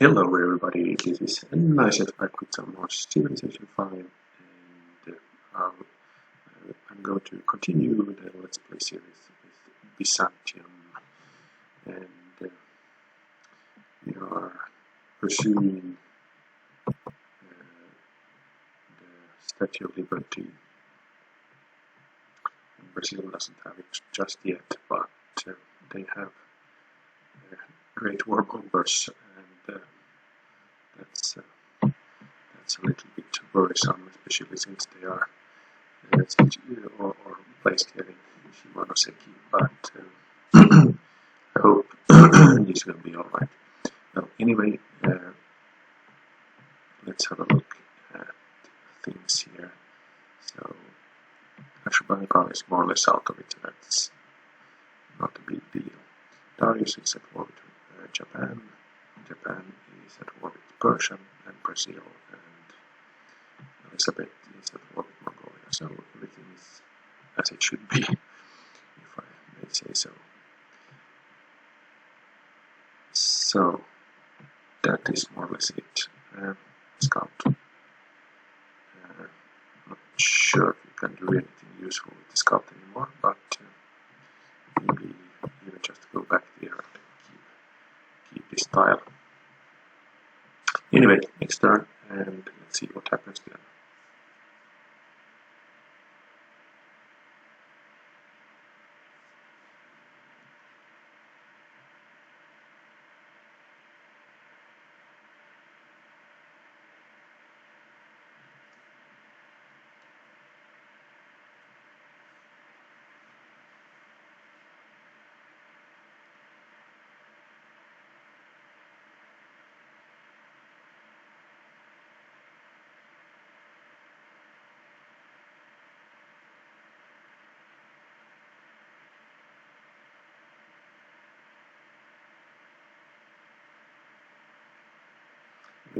Hello everybody, this is nice back with some more Civilization 5 and I'm going to continue the Let's Play series with Byzantium and we are pursuing the Statue of Liberty. Brazil doesn't have it just yet, but they have great war bombers and that's a little bit worrisome, especially since they are or placed here in Shimonoseki, but I hope this will be alright. Well, anyway, let's have a look at things here. So, Ashurbanipal is more or less out of it, so that's not a big deal. Darius is at war with Japan. Japan is at war with Persia and Brazil, and Elizabeth is at war with Mongolia. So everything is as it should be, if I may say so. So that is more or less it. Scout. Not sure if you can do anything useful with the scout anymore, but maybe even just go back there and keep this tile. Anyway, next turn, and let's see what happens then.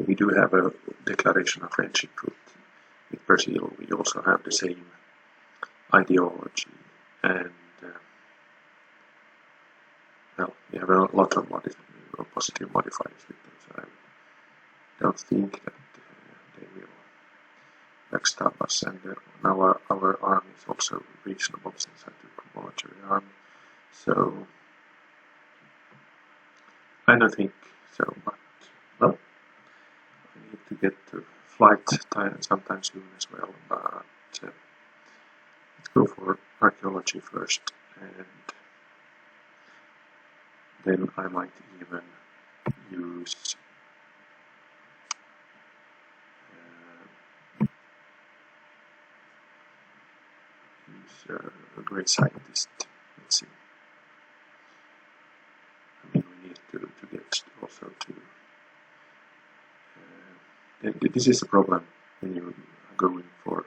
We do have a declaration of friendship with Brazil. We also have the same ideology, and well, we have a lot of positive modifiers with them, so I don't think that they will backstab us. And now our army is also reasonable since I took a military army, so I don't think so, but well, I need to get to flight time sometime soon as well, but let's go for archaeology first, and then I might even use a great scientist. Let's see. I mean, we need to get also to this is a problem when you are going for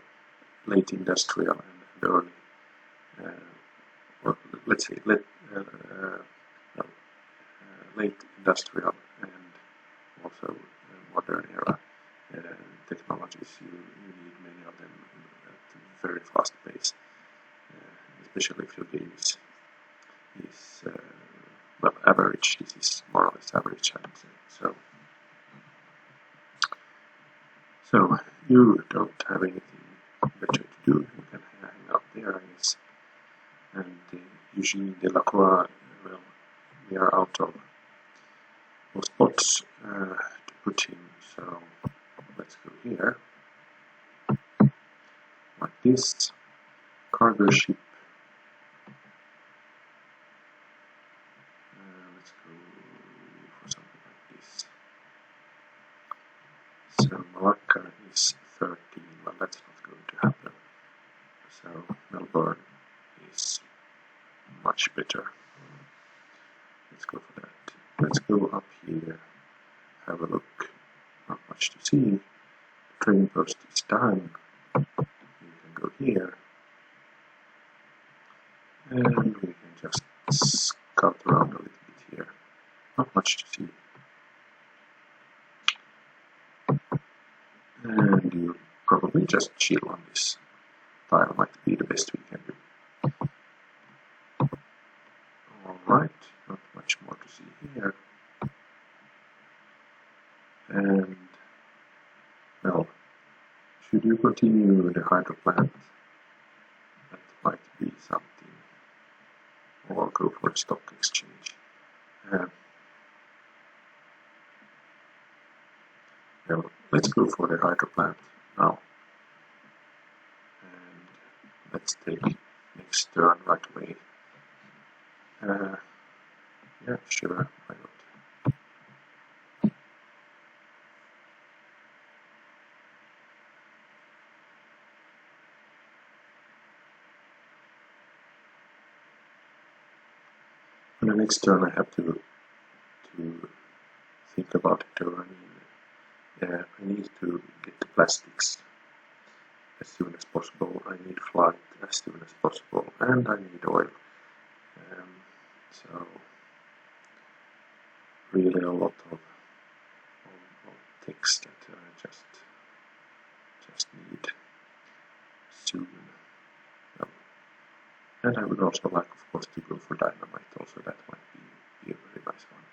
late industrial and early, or let's say late industrial and also modern era technologies. You need many of them at a very fast pace, especially if your game is well, average. This is more or less average, I would say. So you don't have anything better to do. You can hang out there, I guess. And Eugene Delacroix, well, we are out of spots to put him. So let's go here, like this. Cargo ship. Let's go for something like this. So Malacca is 13, well that's not going to happen. So Melbourne is much better. Let's go for that. Let's go up here, have a look. Not much to see. The trading post is done. You can go here. And we can just scout around a little bit here. Not much to see. And you probably just chill on this tile, might be the best we can do. Alright, not much more to see here. And, well, should you continue the hydro plant, that might be something, or go for the stock exchange. Well, let's go for the hydro plant now. And let's take next turn right away. Yeah, sure, why not? For the next turn I have to think about it though. I need to get the plastics as soon as possible. I need flight as soon as possible, and I need oil. So really a lot of things that I just need soon. And I would also like, of course, to go for dynamite. Also, that might be a very nice one.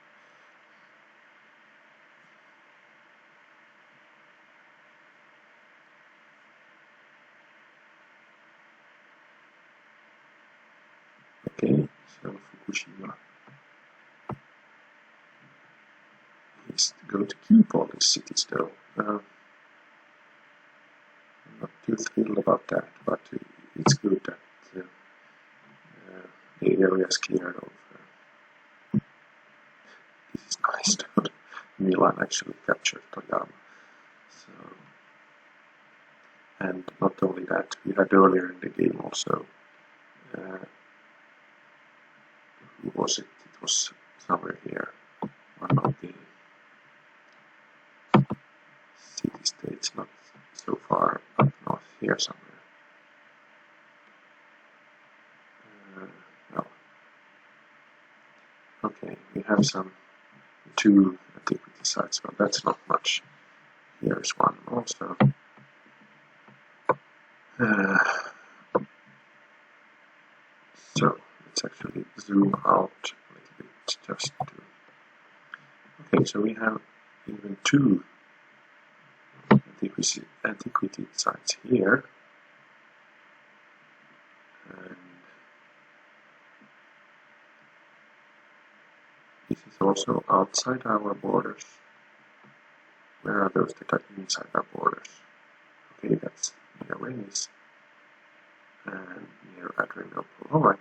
Okay, so Fukushima is going to keep all these cities though. I'm not too thrilled about that, but it's good that the area is cleared of. This is nice though. Milan actually captured Toyama. So, and not only that, we had earlier in the game also. Who was it? It was somewhere here. One of the city-states, not so far up north, here somewhere. No. Okay, we have two antiquity sites, but that's not much. Here's one also. So let's actually zoom out a little bit just to. Okay, so we have even two antiquity sites here. And this is also outside our borders. Where are those that are inside our borders? Okay, that's near Venice and near Adrianople. Alright.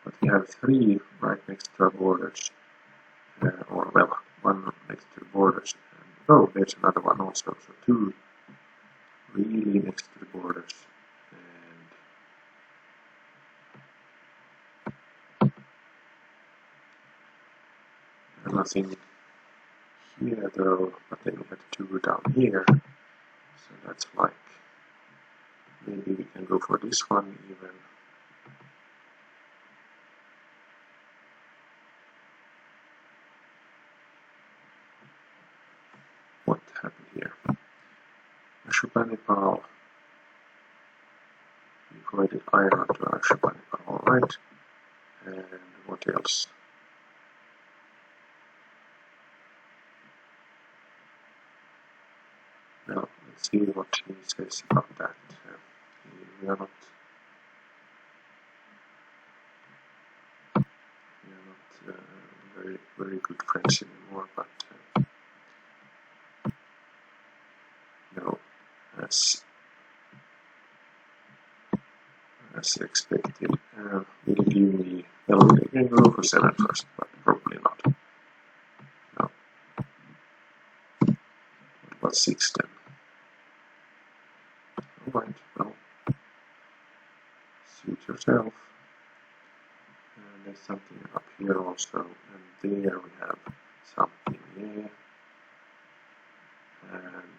But we have three right next to our borders. Or, well, one next to the borders. And, oh, there's another one also. So two really next to the borders. And nothing here though, but then we have two down here. So that's like, maybe we can go for this one even. What happened here? Ashurbanipal. We provided iron to Ashurbanipal, alright. And what else? Now, let's see what he says about that. We are not very good friends anymore, but no, as expected, will give me, well, we can go for 7 first, but probably not. No. What about 6 then? Alright, well, suit yourself. And there's something up here also, and there we have something there. And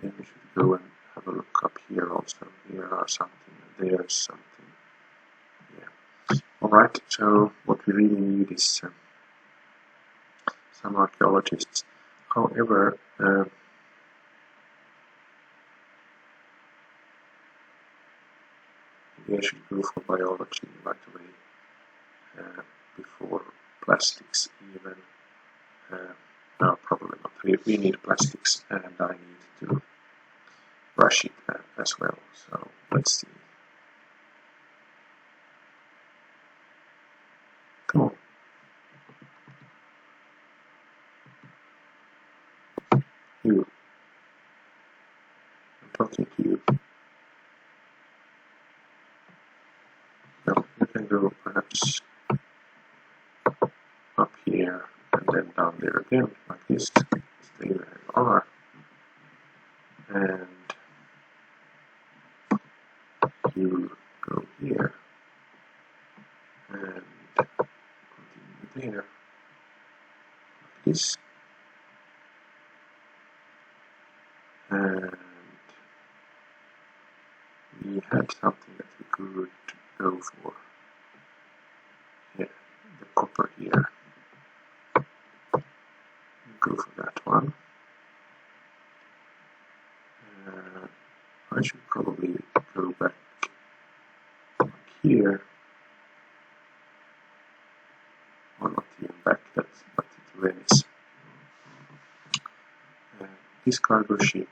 then we should go and have a look up here also. Here are something, and there's something. Yeah. Alright, so what we really need is some archaeologists. However, maybe I should go for biology right away. before plastics even. No, probably not. We need plastics, and I need to brush it as well. So let's see. Come on. You. I'm talking to you. Well, you can go perhaps up here and then down there again, like this. Stay where you are. And you go here. And continue there. Like this. And we had something that we could go for. Yeah, the copper here. Go for that one. I should probably go back like here. Or not even back, that's but to Venice. This cargo ship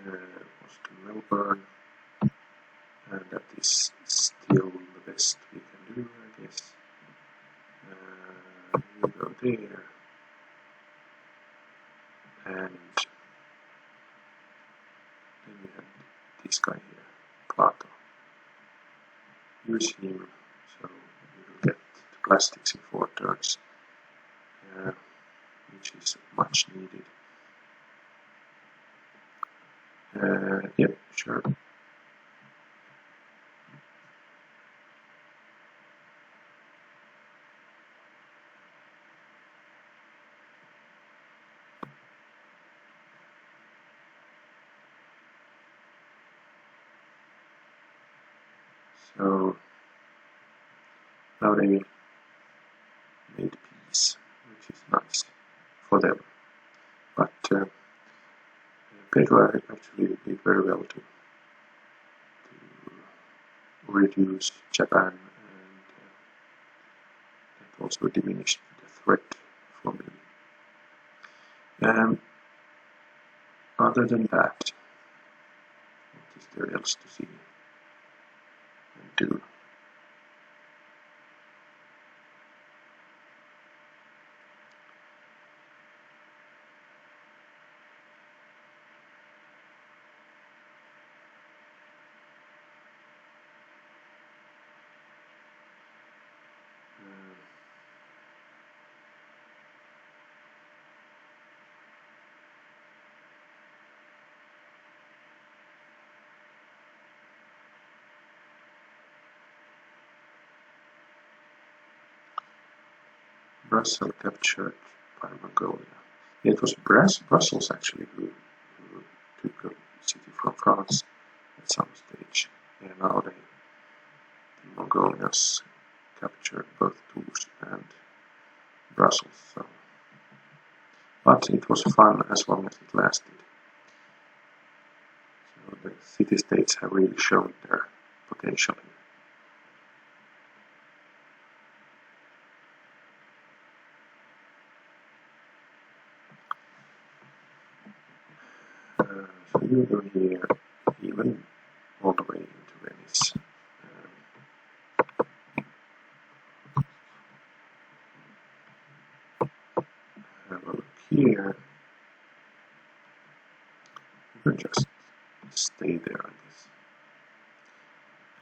was to Melbourne, and that is still the best we can do, I guess. You go there, and then we have this guy here, Plato. Use him, so we will get the plastics in 4 turns, which is much needed. Yeah, sure. So now they made peace, which is nice for them. But Pedro actually did very well to reduce Japan, and that also diminished the threat for me. Other than that, what is there else to see and do? Brussels captured by Mongolia. It was Brussels actually who took a city from France at some stage. And now the Mongolians captured both Tours and Brussels. So. But it was fun as long as it lasted. So the city-states have really shown their potential here. So you go here, even all the way into Venice. Have a look here. You can just stay there, I guess.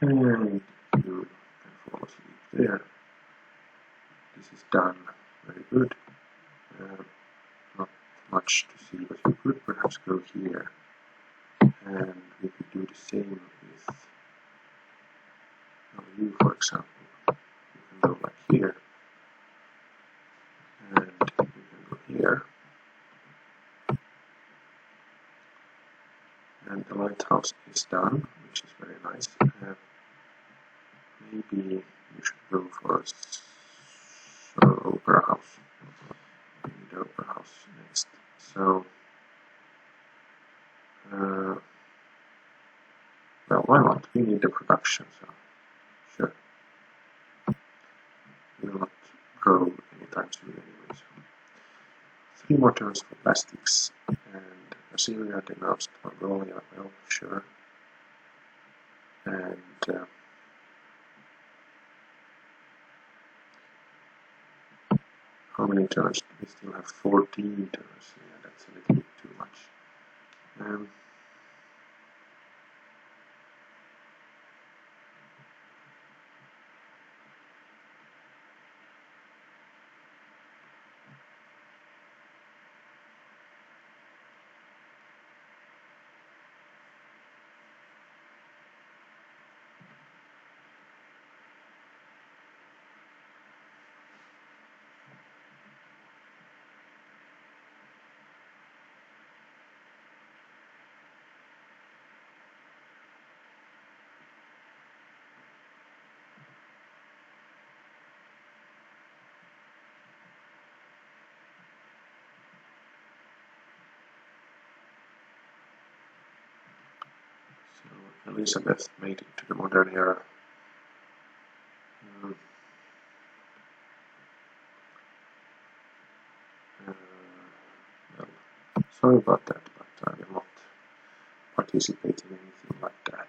And you can fall asleep there. This is done. Very good. Not much to see, but you could perhaps go here. And we could do the same with you, for example. You can go like here. And you can go here. And the lighthouse is done, which is very nice. Maybe you should go for opera house. We need the opera house next. So, well, why not? We need the production, so sure. We will not grow anytime soon anyway. So 3 more turns for plastics, and Assyria denounced Mongolia, well, sure. And how many turns? We still have 14 turns. Yeah, that's a little bit too much. So Elizabeth made it to the modern era. Well, sorry about that, but I will not participate in anything like that.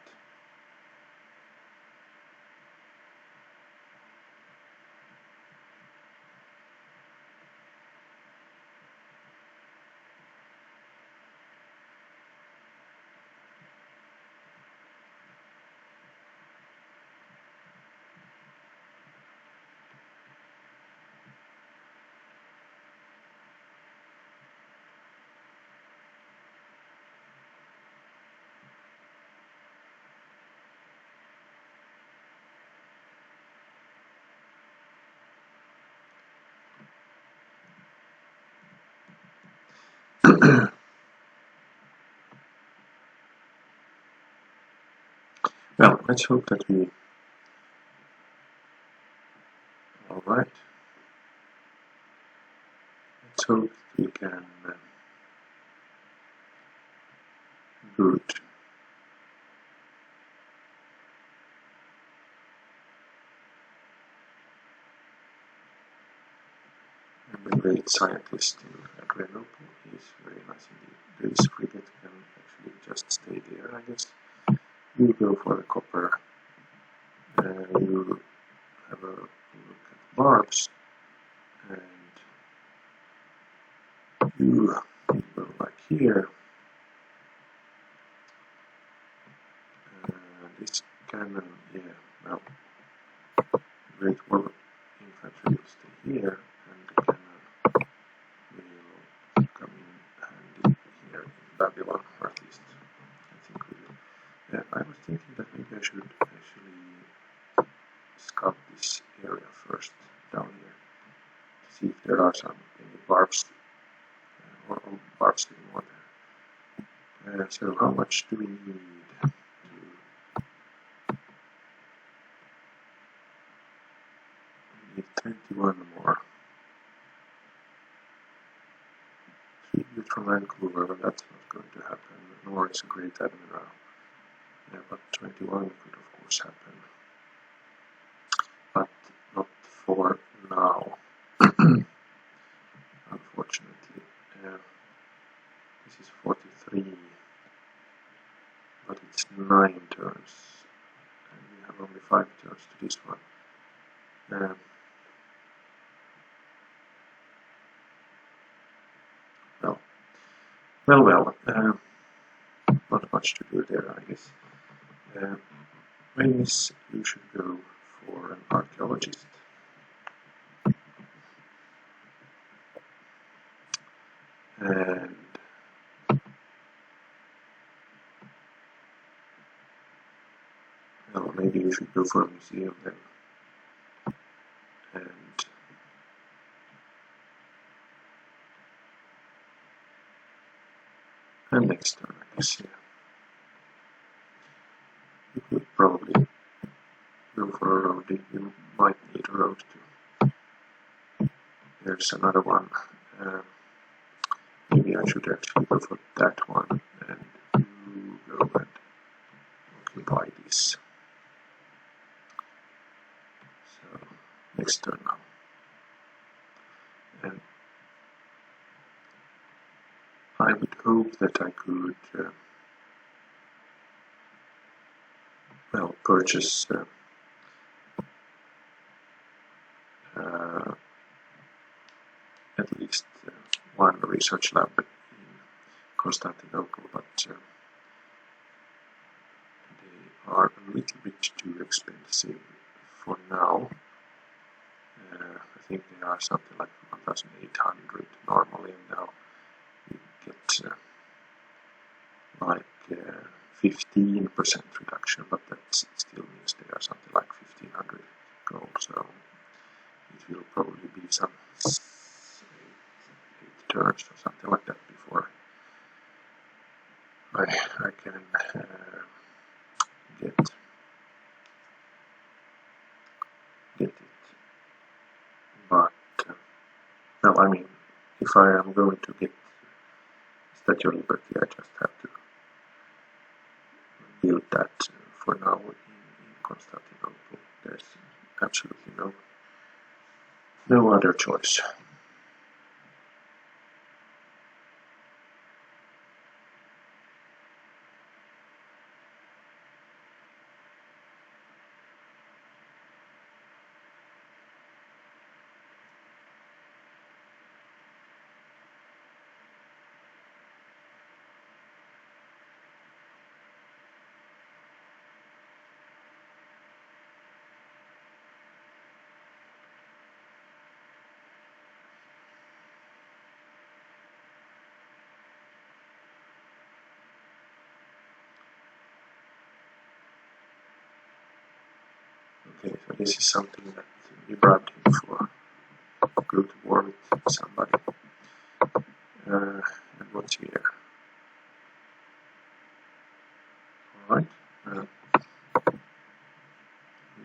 Well, let's hope that we... Alright. Let's hope we can do it. And the great scientist in Grenoble is very nice indeed. This frigate can actually just stay there, I guess. You go for the copper. You have a look at barbs, and you go like here. This cannon, yeah, well, Great War infantry will stay here, and the cannon will come in handy here in Babylon, or at least I think we will. Yeah, I was thinking that maybe I should actually scout this area first down here to see if there are any barbs or barbs anymore there. So how much do we need? We need 21 more. Tribute from Vancouver, but that's not going to happen, nor is a great admiral. Yeah, but 21 could of course happen. But not for now. Unfortunately. This is 43, but it's 9 turns, and we have only 5 turns to this one. Well, not much to do there, I guess. Race, you should go for an archaeologist. And well, maybe you should go for a museum then. And next turn, I guess, yeah. You could probably go for a road. You might need a road too. There's another one. Maybe I should actually go for that one, and you go and occupy this. So, next turn now. hope that I could well, purchase at least one research lab in Constantinople, but they are a little bit too expensive for now. I think they are something like 1,800 normally, and now you get like 15% reduction, but that still means they are something like 1,500 gold, so it will probably be some 8 turns or something like that before I can get it. But well, I mean, if I am going to get Statue of Liberty, I just have to build that for now in Constantinople. There's absolutely no other choice. Okay, so this is something that we bribed him for. Go to war with somebody. And what's here? Alright, we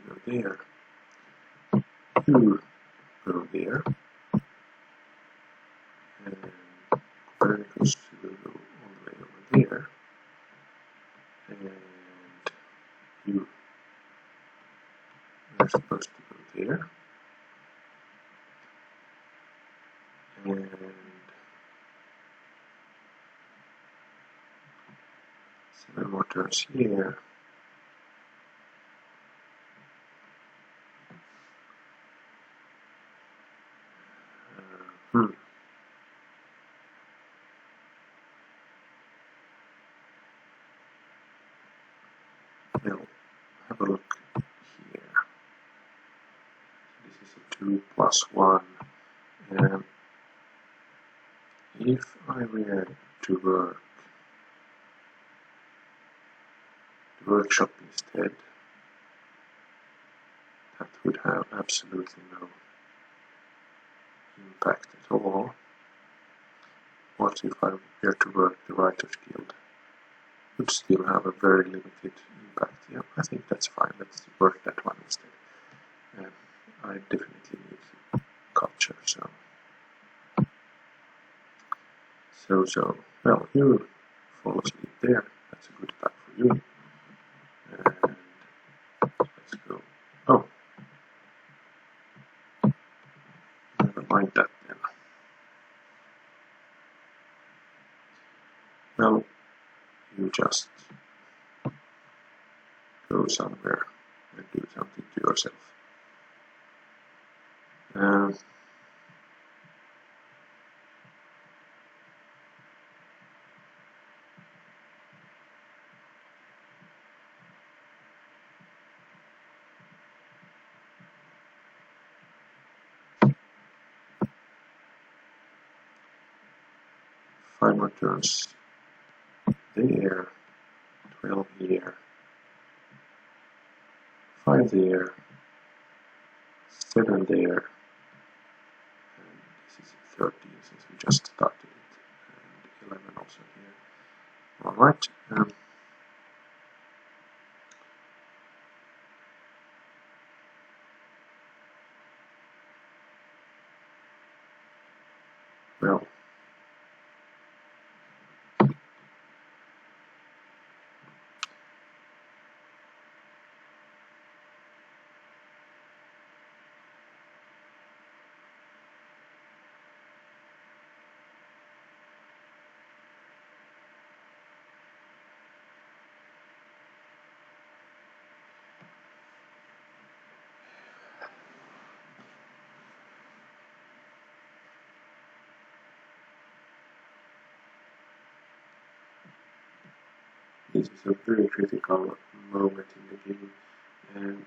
go there. You go there. And Copernicus will go all the way over there. And you are supposed to go there. And 7 more turns here. Now, have a look here. This is a 2 plus 1. If I were to workshop instead, that would have absolutely no impact at all. What if I were to work the Writer's Guild? Would still have a very limited impact. Yeah, I think that's fine. Let's work that one instead. I definitely need culture, so. Well, you fall asleep there. That's a good time for you. And let's go. Oh, never mind that then. Well, you just go somewhere and do something to yourself. 5 more turns there, 12 here, 5 there, 7 there, and this is 13 since we just started it, and 11 also here. Alright, well, this is a very critical moment in the game, and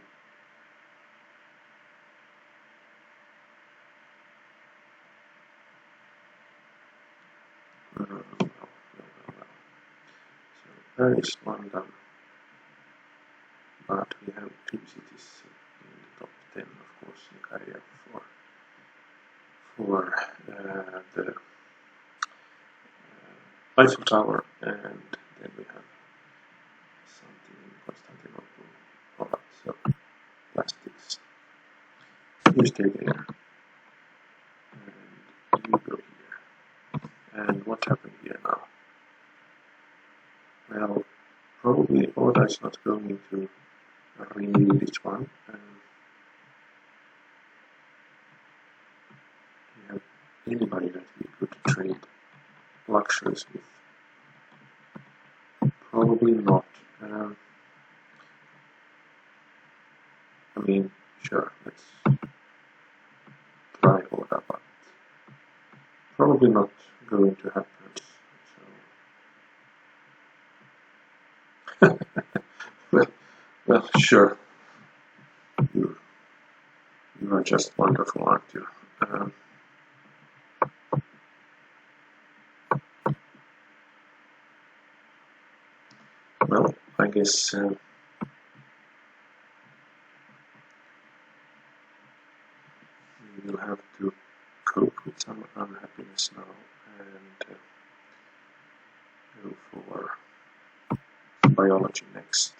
well. So there is one done, but we have two cities in the top 10, of course, in Caria for the Eiffel Tower, and then we have something in Constantinople. Alright, so plastics. You stay there, and you go here. And what happened here now? Well, probably Oda is not going to renew this one. We have anybody that we could trade luxuries with? Probably not. I mean, sure, let's try Oda, but probably not going to happen. So. well, sure. You are just wonderful, aren't you? Well, I guess we will have to cope with some unhappiness now and go for biology next.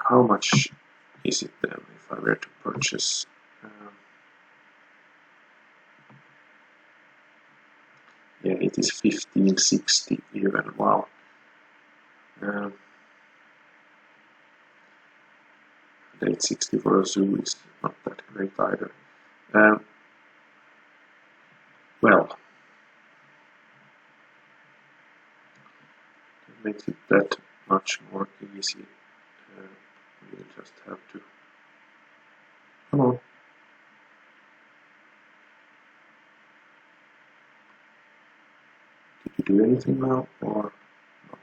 How much is it then if I were to purchase? Yeah, it is 1560 even. Wow. 860 for a zoo is not that great either. Well, it makes it that much more easy. We'll just have to. Come on. Did you do anything now or not?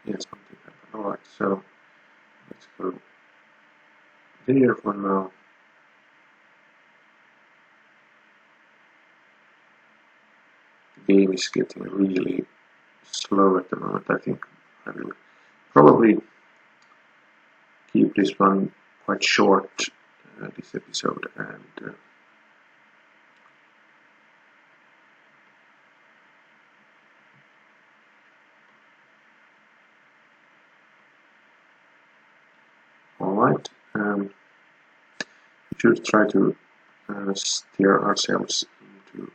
Yes, something happened. Alright, so let's go there for now. The game is getting really slow at the moment. I think I will probably keep this one quite short, this episode, and alright, we should try to steer ourselves into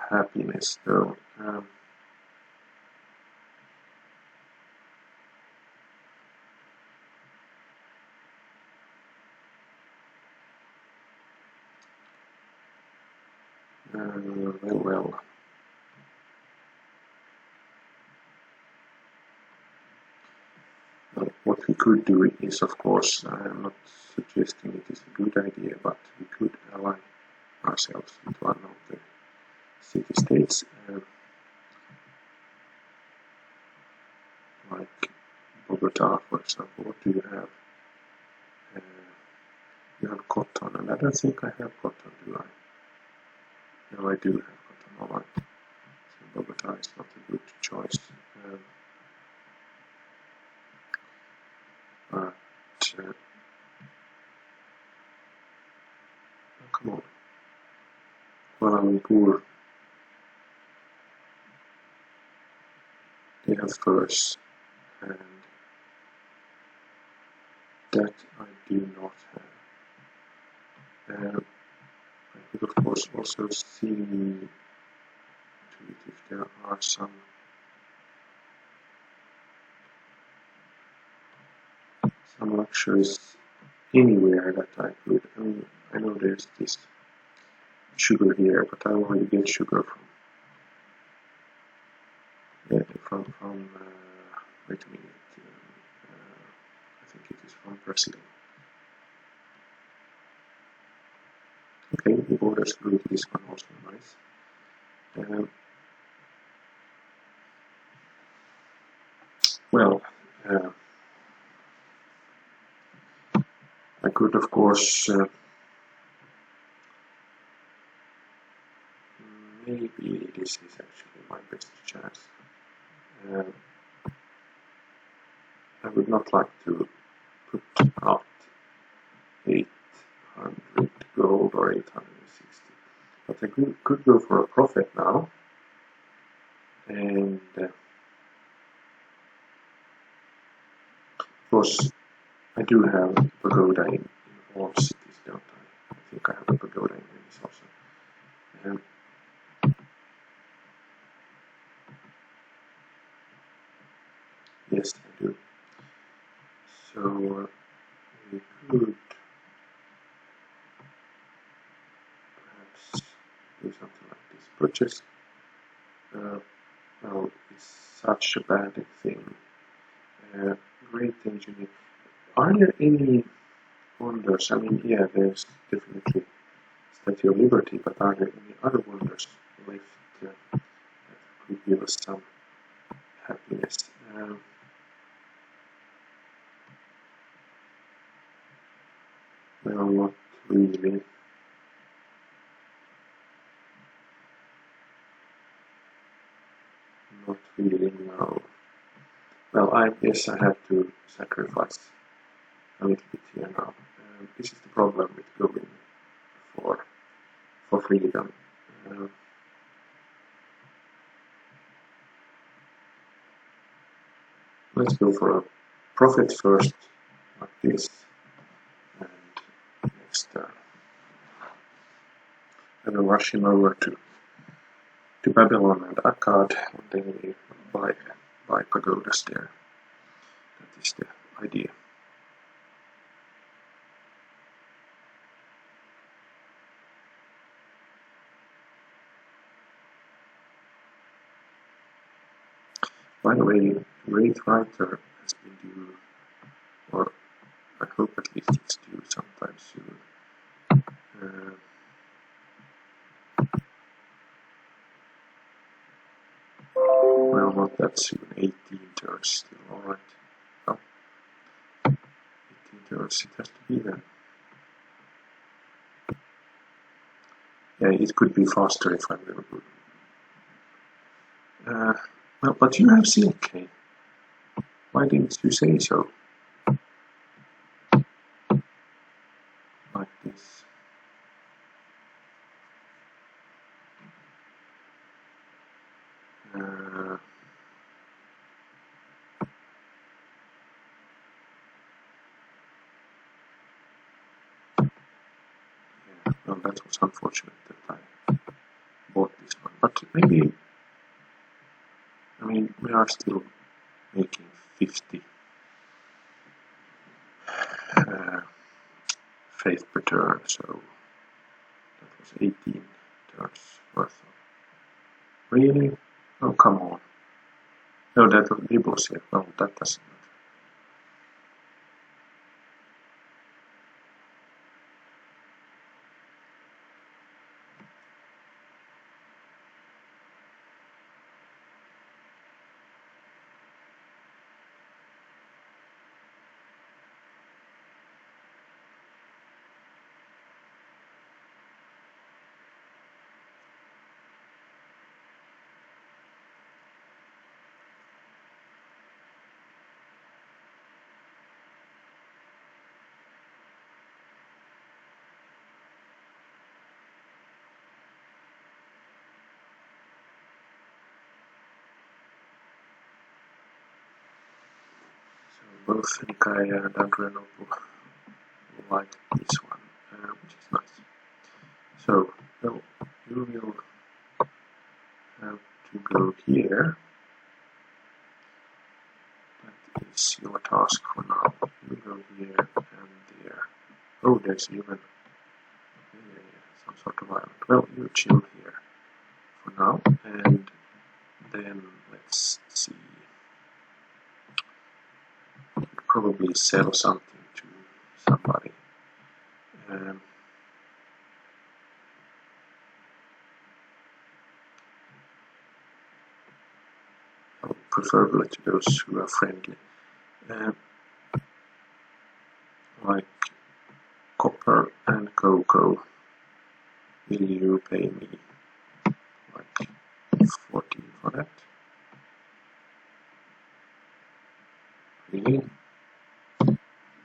happiness though. Well. What we could do is, of course, I am not suggesting it is a good idea, but we could ally ourselves with one of the city-states, like Bogota, for example. What do you have? You have cotton, and I don't think I have cotton, do I? No, I do have cotton, alright. So Bogota is not a good choice. But come on. Kuala Lumpur. They have furs, and that I do not have. I could of course also see to it if there are some luxuries anywhere that I could. I mean, I know there's this sugar here, but I already get sugar from wait a minute, I think it is from Brazil. okay, the borders grew to this one also nice. Well, I could of course maybe this is actually my best chance. I would not like to put out 800 gold or 860, but I could go for a profit now, and of course I do have a pagoda in all cities, don't I? I think I have a pagoda in Venice also. Yes, I do. So we could perhaps do something like this. Purchase. Well, it's such a bad thing. Great engineer. Are there any wonders? I mean, yeah, there's definitely Statue of Liberty, but are there any other wonders left that could give us some happiness? Well, not really. Not really, no. Well, I guess I have to sacrifice a little bit here now. This is the problem with going for freedom. Let's go for a profit first, like this, and next I will rush him over to Babylon and Akkad, and then we buy pagodas there. That is the idea. By the way, Great Writer has been due, or I hope at least it's due sometime soon. Well, not that soon. 18 turns still, alright. Oh. 18 turns, it has to be then. Yeah, it could be faster if I'm very good. Well, but you have silk. Why didn't you say so? Like this. Well, that was unfortunate that I bought this one, but maybe, I mean, we are still making 50 faith per turn, so that was 18 turns worth of. Really? Oh, come on. No, that was Nibbles here. Well, that doesn't matter. Both Nikaya and Adrianople like this one, which is nice. So, well, you will have to go here. That is your task for now. You go here and there. Oh, there's even some sort of island. Well, you chill here for now, and then let's see. Probably sell something to somebody. preferably to those who are friendly. Like copper and cocoa. Will you pay me like 14 for that? Really?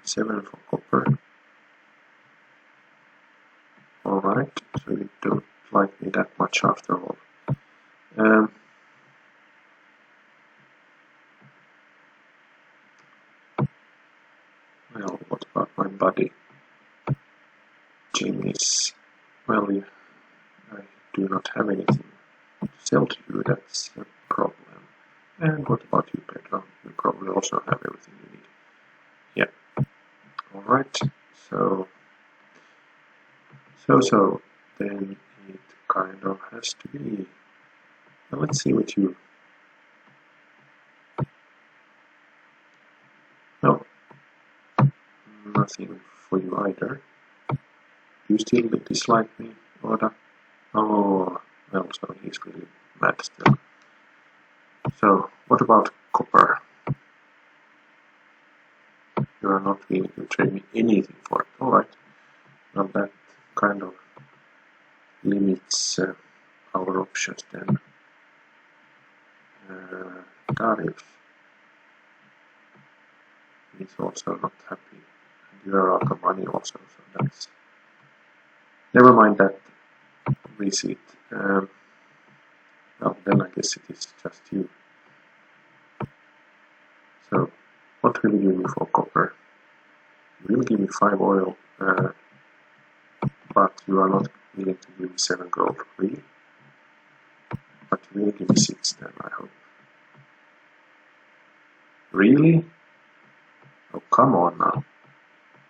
7 for copper. Alright, so you don't like me that much after all. Well, what about my buddy? Jim is... well, I do not have anything to sell to you, that's a problem. And what about you, Pedro? You probably also have everything you need. Yeah. Alright, so then it kind of has to be. Now let's see what you... no, nothing for you either. You still dislike me, Oda? Oh, well, so he's really mad still. So, what about copper? You are not willing to trade me anything for it. Alright. Well, that kind of limits our options then. Darius is also not happy. And you are out of money also, so that's... never mind that receipt. Well, then I guess it is just you. So, what will you give me for copper? You will give me 5 oil, but you are not willing to give me 7 gold, really? But you will give me 6 then, I hope. Really? Oh, come on now.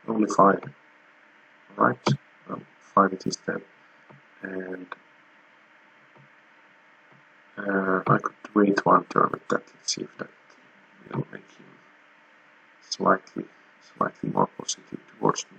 Only 5. Alright, well, 5 it is then. And I could wait 1 turn with that. Let's see if that will make him slightly more positive towards me.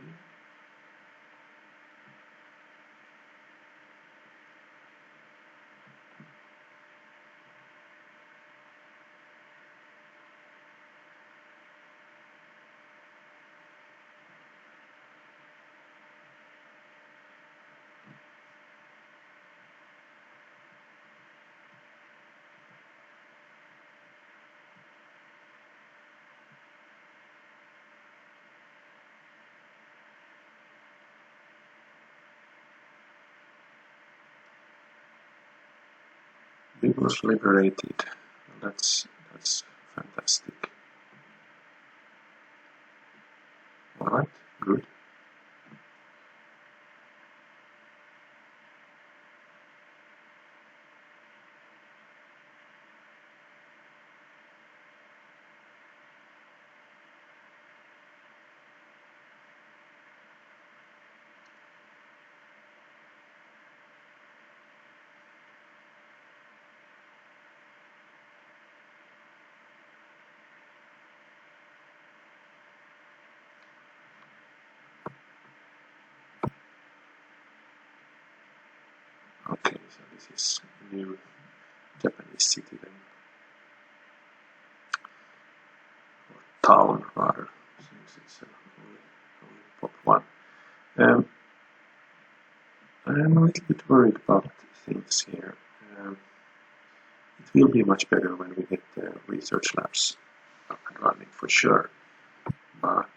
He was liberated. That's fantastic. Alright, good. Okay, so this is a new Japanese city then. Or town rather, since it's only pop 1. I'm a little bit worried about things here. It will be much better when we get the research labs up and running for sure. But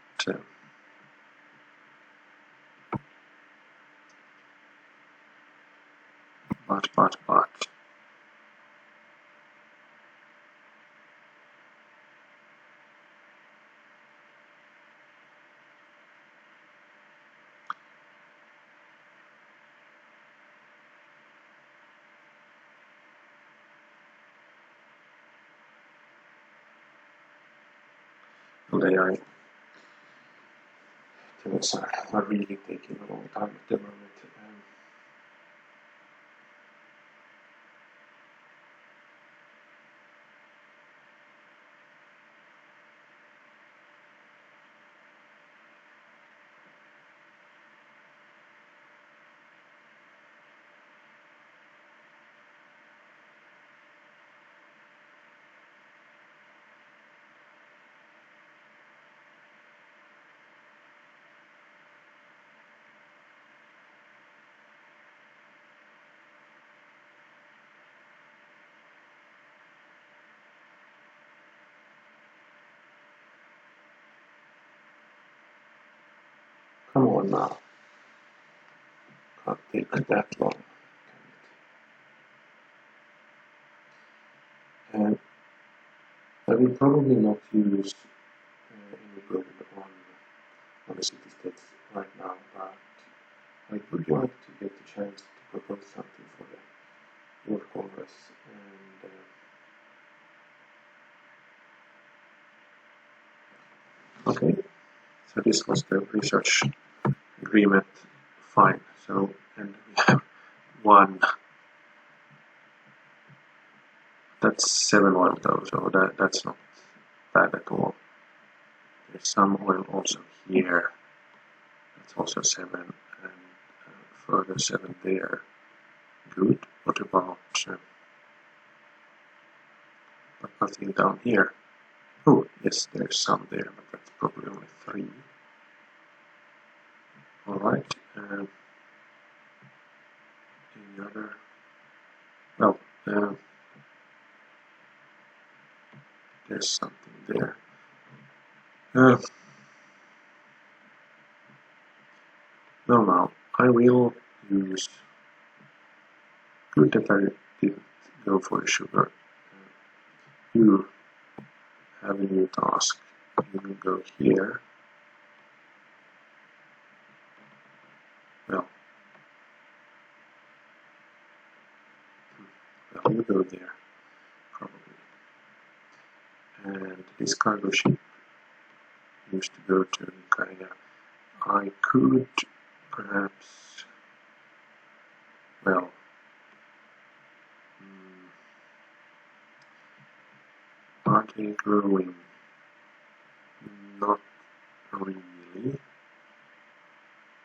they are things are really taking a long time at the moment. Come on now. Can't take that long. And I will probably not use any burden on the city-states right now, but I would like to get the chance to propose something for the World Congress. And okay, so this was the research agreement. Fine. So, and we have one. That's 7 oil though, so that's not bad at all. There's some oil also here. That's also 7, and further 7 there. Good. What about but nothing down here? Oh, yes, there's some there, but that's probably only 3. Alright. Any other? Well, there's something there. Now, I will use. Good that I didn't go for the sugar. You have a new task. You will go here. Well, you go there, probably. And this cargo ship used to go to Ukraine. I could perhaps, well, are they growing? Not really.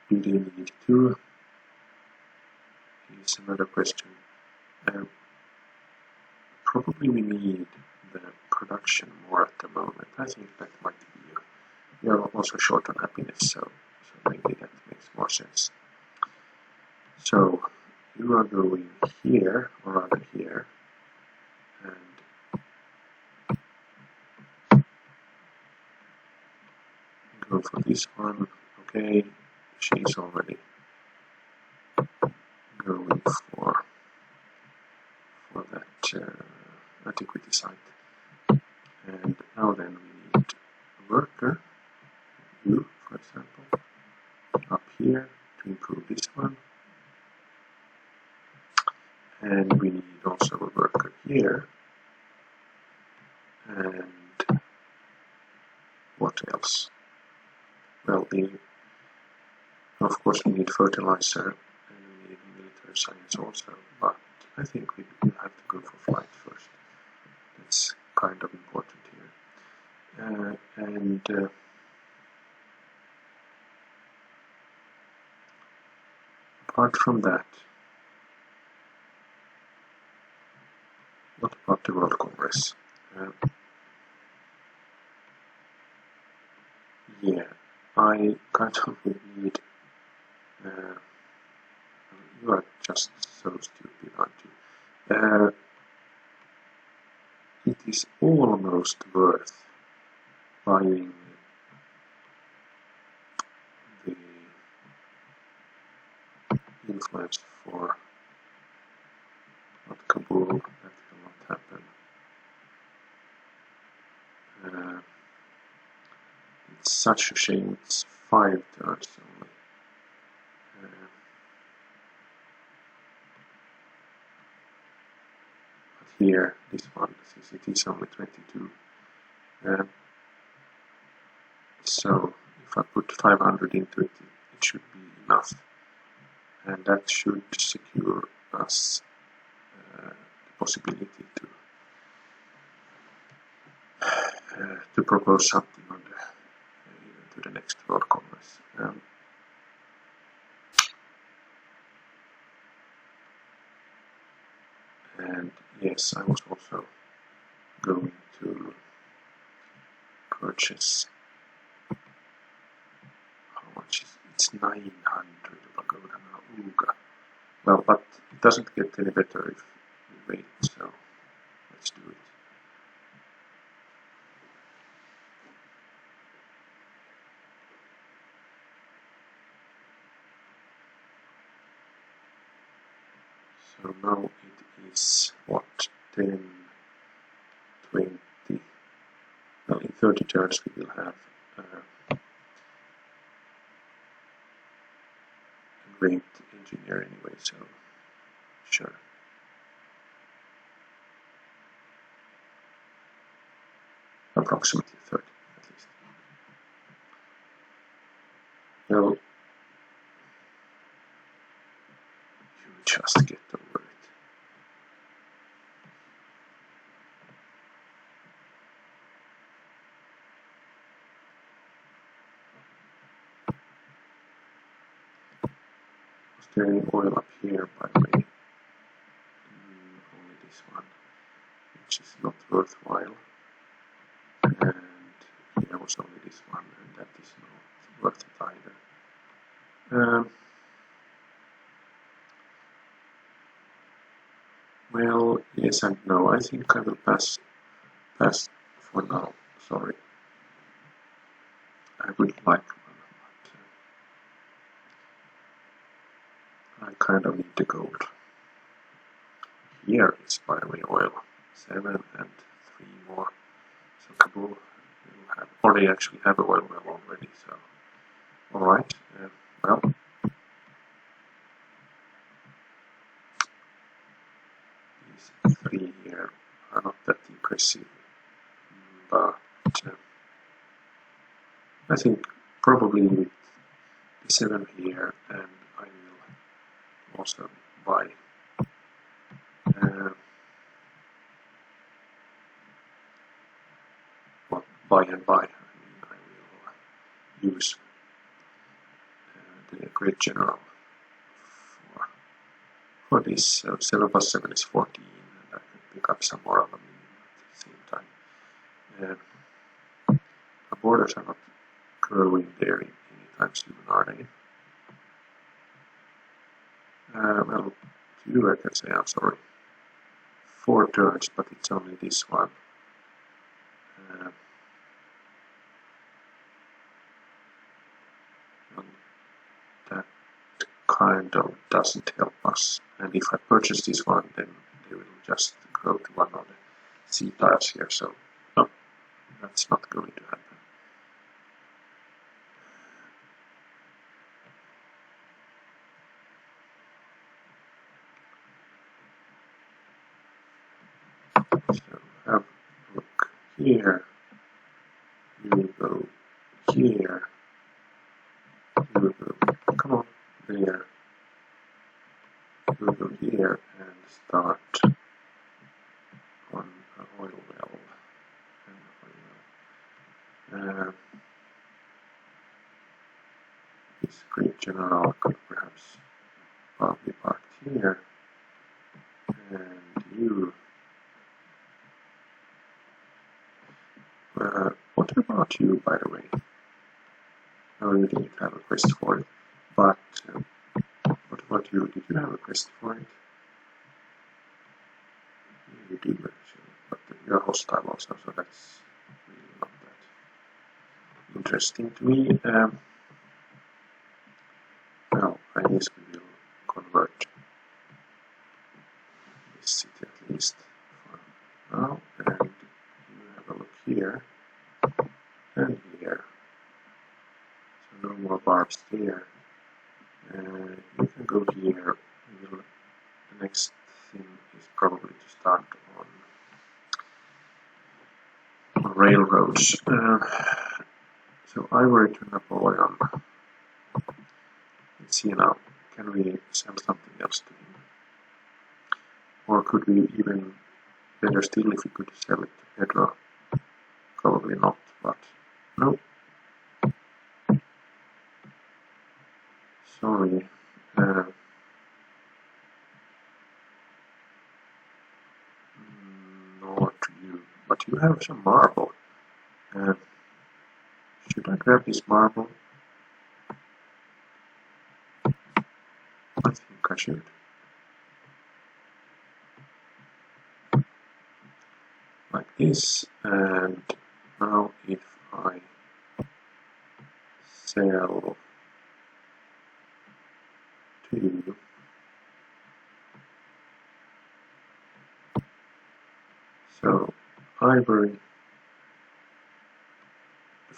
Do they need to? Is another question. Probably we need the production more at the moment. I think that might be. We are also short on happiness, so maybe that makes more sense. So you are going here, or rather here, and go for this one. Okay, she's already going for that antiquity site. And now then we need a worker, you, for example, up here to improve this one. And we need also a worker here. And what else? Well, of course we need fertilizer and we need military science also, but I think we have to go for flight first. That's kind of important here. Apart from that, what about the World Congress? Yeah, I kind of need. You are just so stupid, aren't you? It is almost worth buying the influence for not Kabul. That will not happen. It's such a shame. It's 5 turns only. But here, this one, since it is only 22. So if I put 500 into it, it should be enough. And that should secure us the possibility to propose something on to the next World Congress. And yes, I was also going to purchase. How much is it? It's 900 pagoda now. Ooga. Well, but it doesn't get any better if we wait, so let's do it. So now it is what, 10, 20, well, in 30 turns we will have a great engineer anyway, so sure. Approximately 30 at least. Well, you just get over it. Was there any oil up here, by the way? Only this one, which is not worthwhile. And here was only this one, and that is not worth it either. Well, yes and no. I think I will pass for now. Sorry. I would like one, but I kind of need the gold. Here is, by the way, oil. 7 and 3 more. So Kabul will have, or they actually have an oil well already, so alright. Well, these 3 here are not that impressive, but I think probably with the 7 here, and I will also buy buy and buy. I mean, I will use the Great General for this. So 7 plus 7 is 14, and I can pick up some more aluminium at the same time. The borders are not growing there anytime soon, are they? Well, 2 I can say, I'm sorry. 4 turns, but it's only this one. That kind of doesn't help us. And if I purchase this one, then they will just go to one of the sea tiles here. So no, that's not going to happen. So have a look here. You go here. You go, come on, there. You go here and start on an oil well. This Great General could perhaps be parked here. And you. What about you, by the way? No, you didn't have a quest for it. But what about you? Did you have a quest for it? You do actually, but you're hostile also, so that's really not that interesting to me. Well, I guess we will convert this city at least for now, and you have a look here and here. So no more barbs there. You can go here. The next thing is probably to start on railroads. So ivory to Napoleon. Let's see now. Can we sell something else to him? Or could we even, better still, if we could sell it to Pedro? Probably not, but no. Sorry. Nor to you. But you have some marble. Should I grab this marble? I think I should. Like this, and now if I sell to So, ivory.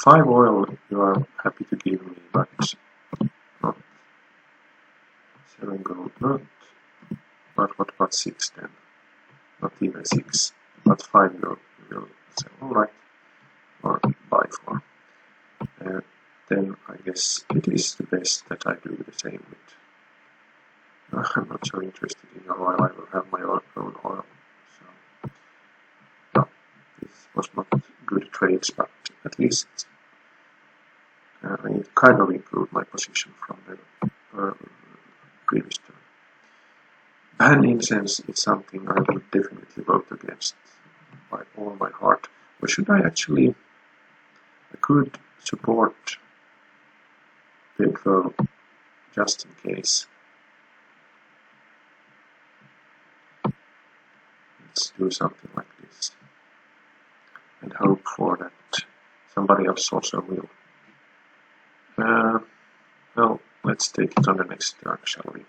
5 oil you are happy to give me, but not 7 gold, not. But what about 6 then? Not even 6, but 5 gold you will say, alright, or buy for. Then I guess it is the best that I do the same with. I'm not so interested in your oil, I will have my own oil. So, no, this was not good trades, but at least it kind of improved my position from the previous turn. Ban incense is something I would definitely vote against by all my heart. Or should I actually? I could support Pedro just in case. Let's do something like this and hope for that somebody else also will. Well, let's take it on the next turn, shall we?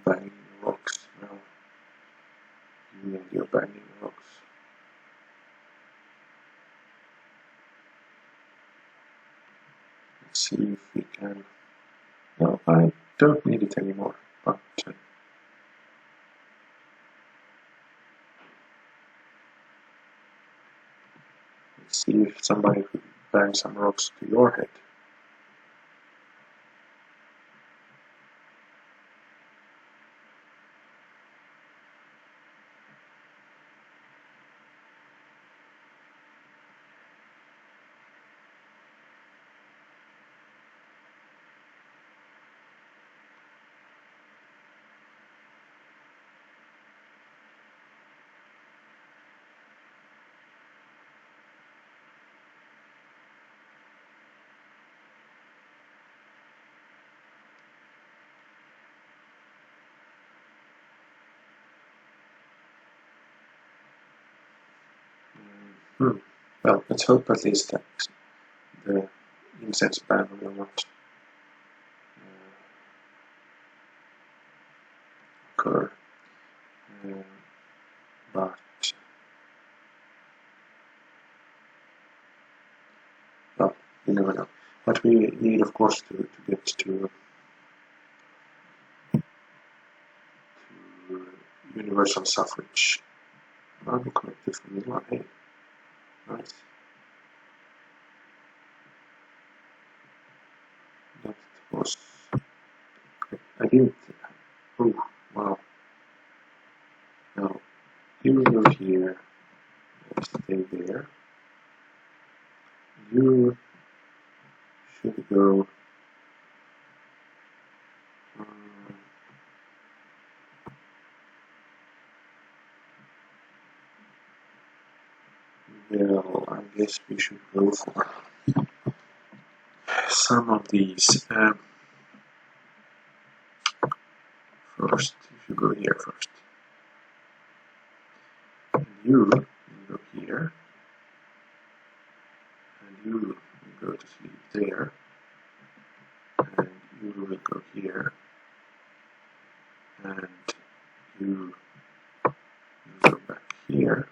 Banging rocks. Well, you and your banging rocks. Let's see if we can. No, I don't need it anymore, but let's see if somebody could bang some rocks to your head. Well, let's hope at least that the incense ban will not occur. But well, you never know. But we need, of course, to get to universal suffrage. Uncollected from Milan. Hey, nice. That was. I didn't. Oh, wow. Now, you will go here. Stay there. You should go. Well, I guess we should go for some of these. First, you should go here first. And you go here. And you will go to sleep there. And you will go here. And you go back here.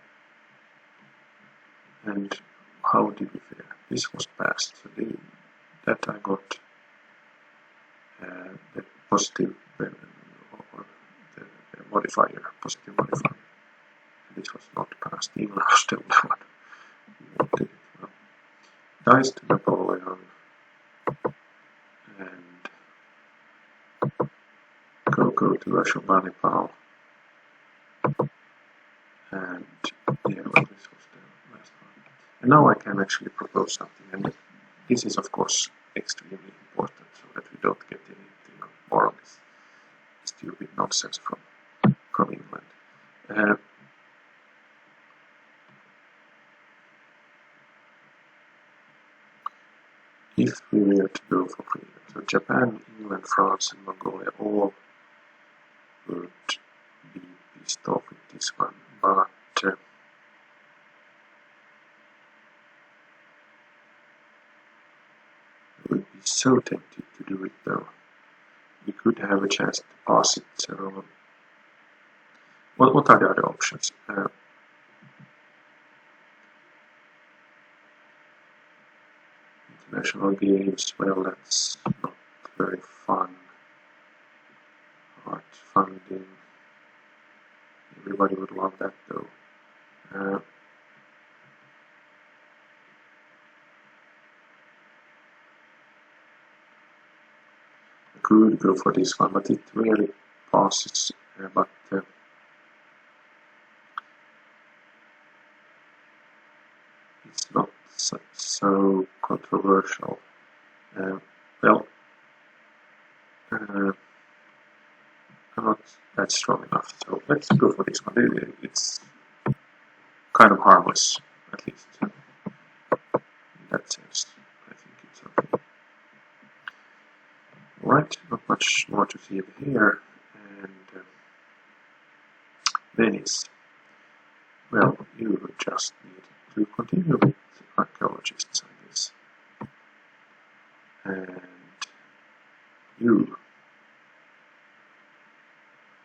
And how did we fare? This was passed. So that I got the positive or the modifier, positive modifier. This was not passed, even though still the one wanted it. Well, dice to Napoleon and go to Ashurbanipal. And yeah, well, this was the last one. And now I can actually propose something, and this is of course extremely important so that we don't get anything more of this stupid nonsense from England. if we were to go for freedom, so Japan, England, France, and Mongolia all would be pissed off with this one, but I would be so tempted to do it though. We could have a chance to pass it, so what are the other options? International games, well, that's not very fun. Art funding, everybody would love that though. I could go for this one, but it really passes, but it's not so controversial. Well, I'm not that strong enough, so let's go for this one. It's kind of harmless, at least. In that sense, I think it's okay. Alright, not much more to see here, and Venice. Well, you just need to continue with archaeologists, I guess. And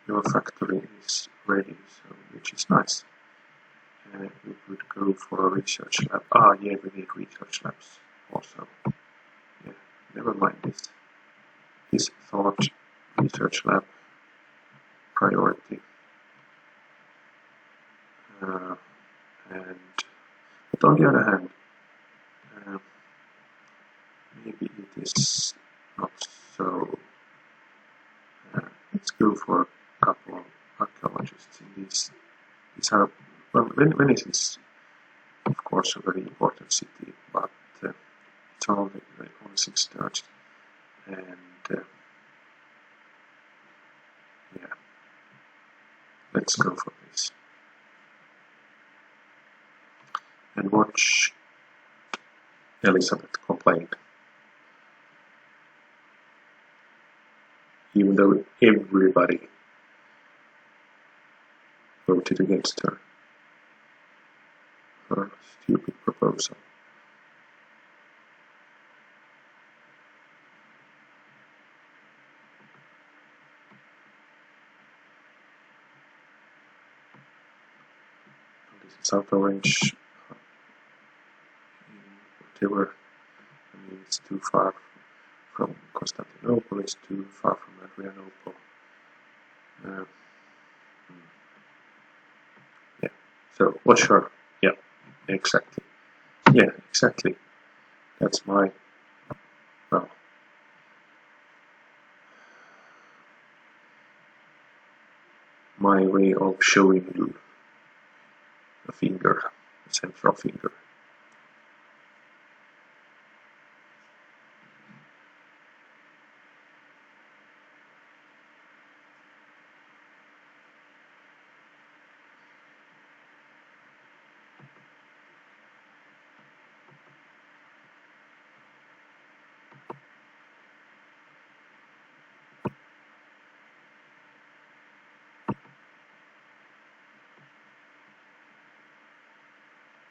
your factory is ready, so which is nice. We could go for a research lab. Yeah, we need research labs also. Yeah, never mind this. This thought research lab priority. But on the other hand, maybe it is not so. Let's go for a couple of archaeologists in these. These are, well, Venice is of course a very important city, but it's only 6 churches, and yeah, let's go for this. And watch Elizabeth complain. Even though everybody voted against her. Her stupid proposal. This is out of range. Whatever. I mean, it's too far from Constantinople, it's too far from Adrianople. Yeah, so what's her? Yeah, exactly. Yeah, exactly. That's my, well, my way of showing you a finger, a central finger.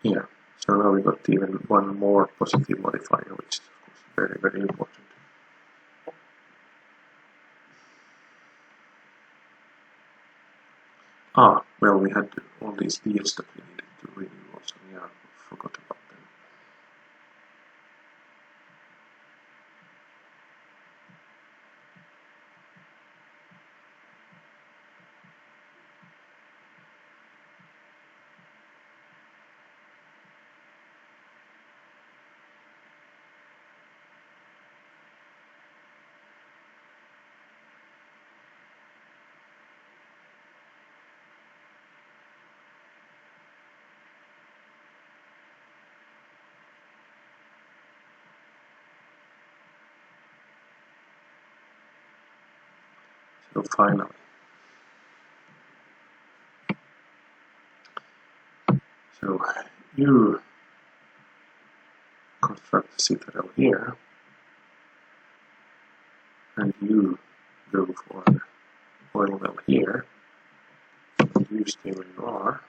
Yeah, so now we got even one more positive modifier, which is of course very, very important. Well, we had all these deals that we needed to renew also. Yeah, I forgot about them. So finally, so you construct the citadel here, and you go for the oil well here, and you stay where you are.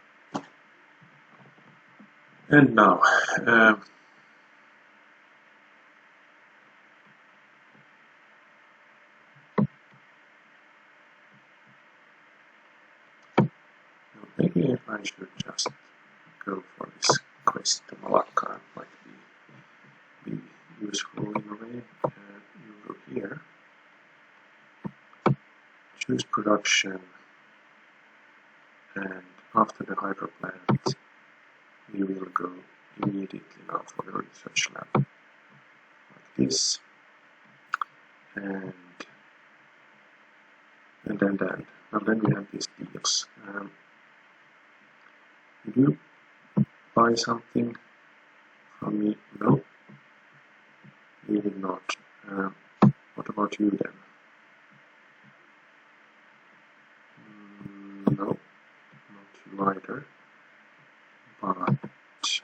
And now, maybe I should just go for this quest to Malacca. It might be useful in a way. You go here, choose production, and after the hydro plant, you will go immediately now for the research lab, like this, and then. Now then we have these deals. Did you buy something from me? No, you did not. What about you then? No, not you either. But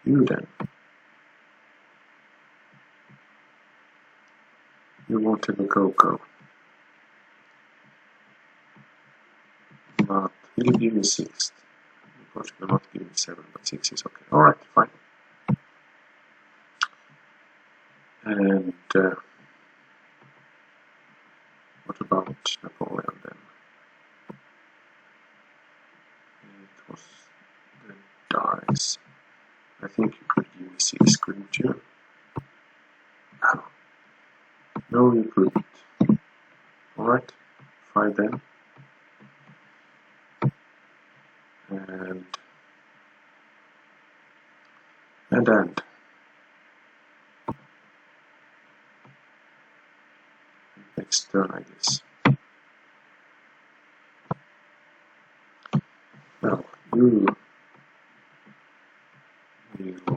you then? You wanted a cocoa. But will you give me 6? Of course, you will not give me 7, but 6 is okay. Alright, fine. And what about Napoleon then? It was the dice. I think you could give me 6, couldn't you? No, you couldn't. Alright, 5 then. And end. Next turn, I guess. Well, you will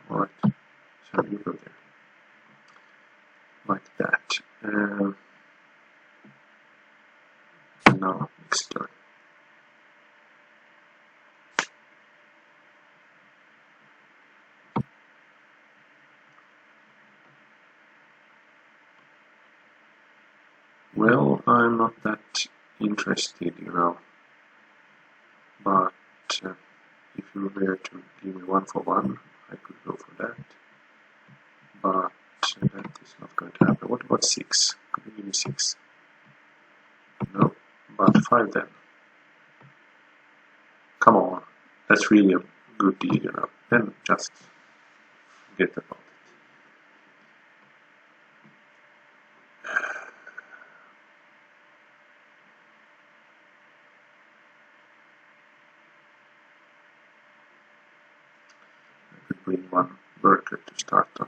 alright, so you go there. Like that. And now next turn. Well, I'm not that interested, you know, but if you were to give me 1 for 1, I could go for that, but that is not going to happen. What about 6? Could you give me 6? No, but 5 then. Come on, that's really a good deal, you know, then just forget about it. Bring 1 worker to start on.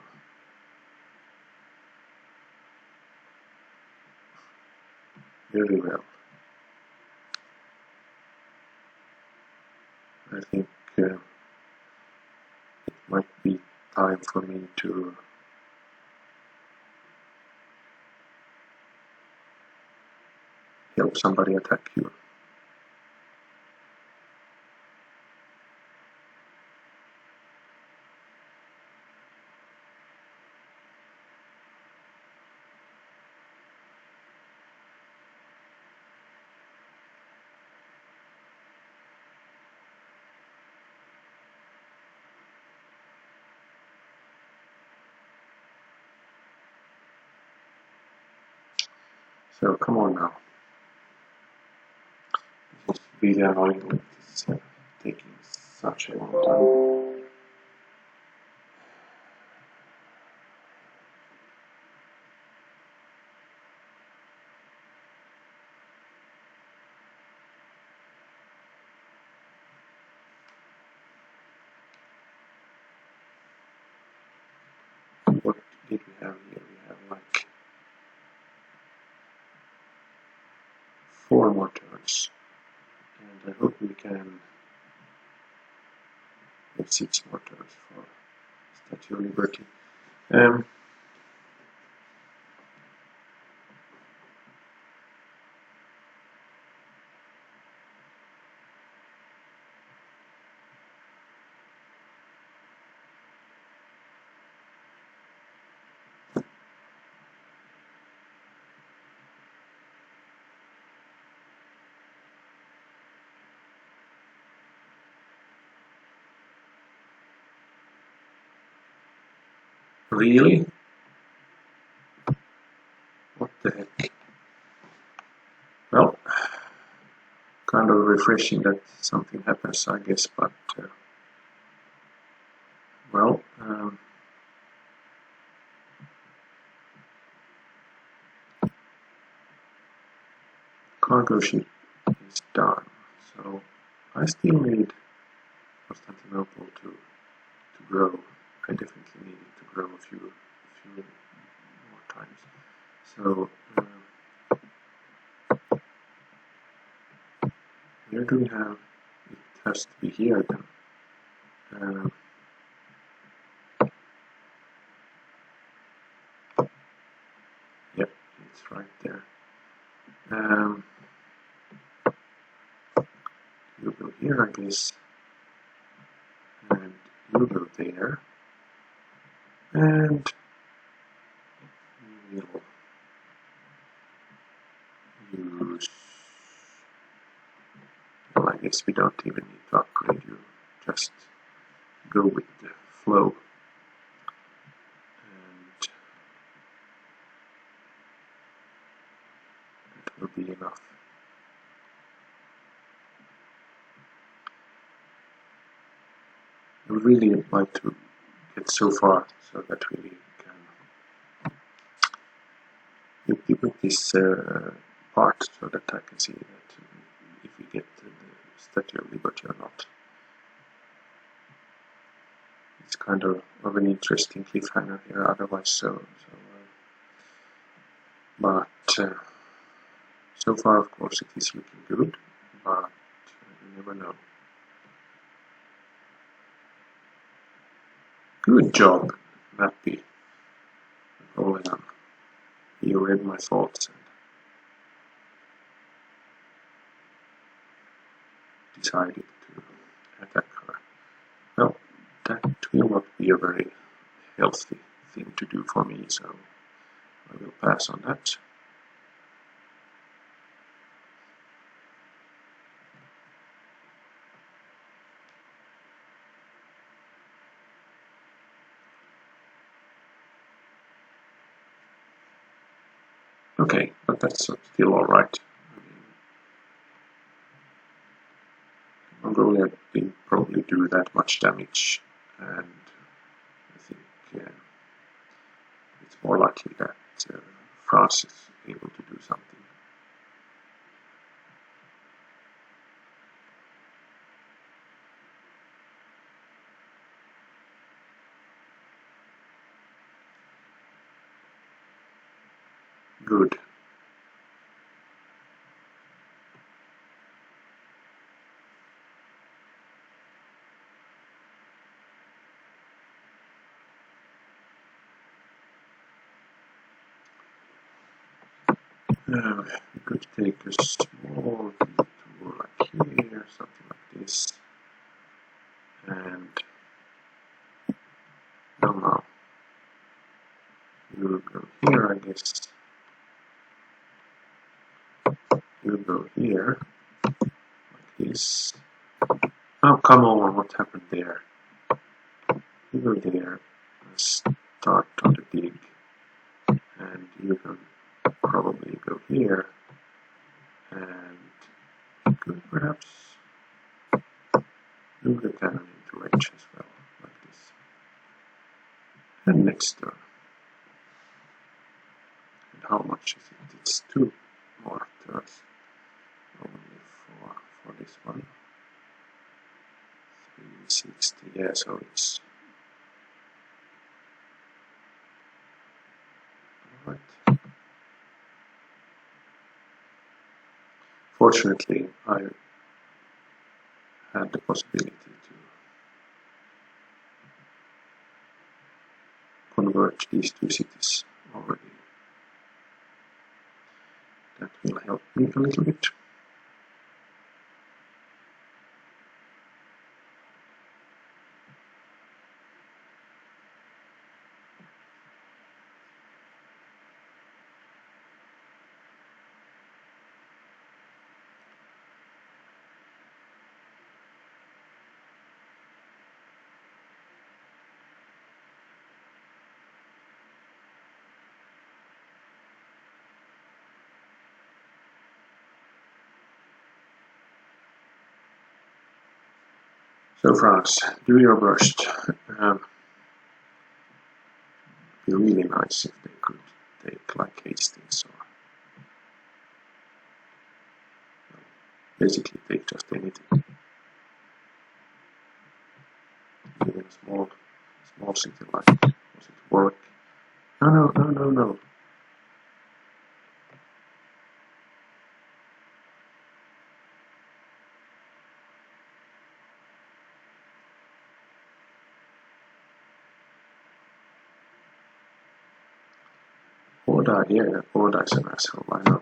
Very well. I think it might be time for me to help somebody attack you. So come on now. This is really annoying that it's taking such a long time. What did we have here? We have like 4 more turns. And I hope we can have 6 more turns for Statue of Liberty. Really? What the heck? Well, kind of refreshing that something happens, I guess, but well, cargo ship is done, so I still need Constantinople to grow. I definitely need it to grow a few more times. So where do we have? It has to be here then. Yep, it's right there. You go here, I guess, and you go there, and we'll use. Well, I guess we don't even need to upgrade you. Just go with the flow. And that will be enough. I would really like to get so far so that we can put this part so that I can see that if we get the Statue of Liberty or not. It's kind of an interesting cliffhanger here, otherwise but so far, of course, it is looking good, but you never know. Good job, Mappy. Rolling on. You read my thoughts and decided to attack her. Well, that will not be a very healthy thing to do for me, so I will pass on that. Okay, but that's still alright. Mongolia didn't probably do that much damage, and I think it's more likely that France is able to do something. Good. We could take a small detour like here, something like this, and no, you go here, I guess. You go here, like this. Oh, come on, what happened there? You go there, start on the dig, and you can probably go here, and you could perhaps move the cannon into range as well, like this. And next turn. And how much is it? It's 2 more turns, only for this one. 360, yeah, so it's alright. Fortunately, I had the possibility to convert these 2 cities already. That will help me a little bit. So France, do your worst. Be really nice if they could take like Hastings or basically take just anything. Even a small city like, was it Warwick? No. Orda, yeah, Orda is an asshole, I know.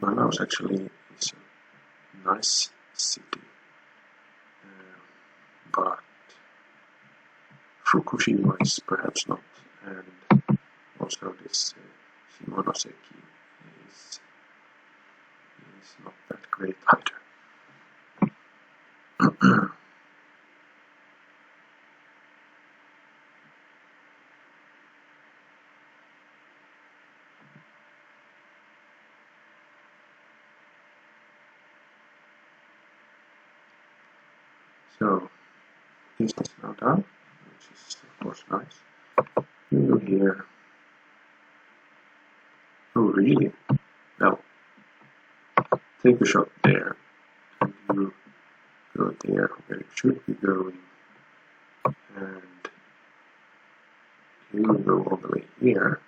Manaus actually is a nice city, but Fukushima is perhaps not, and also this Shimonoseki is not that great either. So, this is now done, which is of course nice. You here. Oh, really? Well, take a shot there, and you go there where you should be going, and you go all the way here,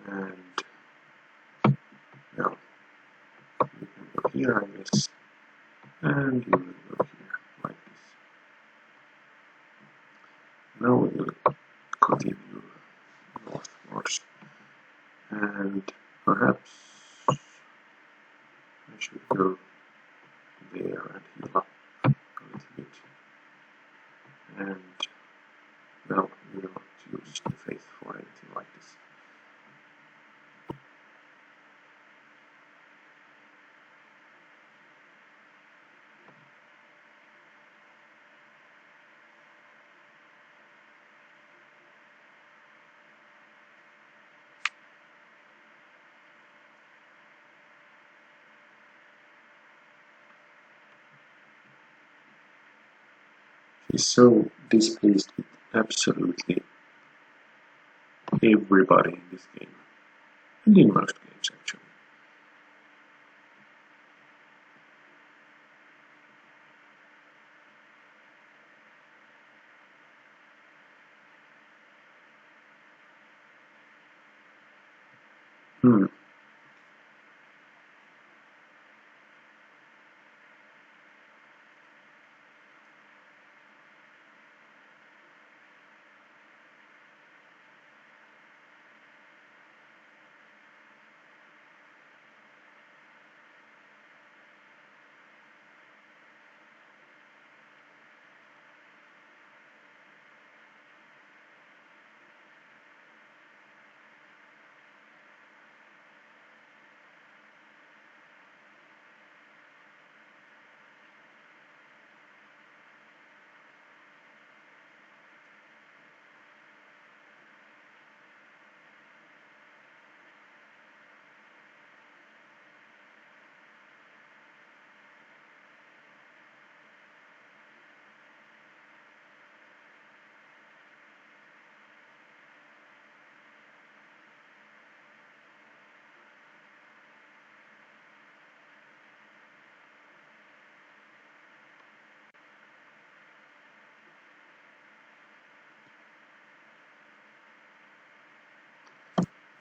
and now you can go here, I guess, and you will go here, like this. Now we will continue northwards, and perhaps I should go there and heal up a little bit, and well, we will not use the faith for anything like this. He's so displeased with absolutely everybody in this game, and in most games actually.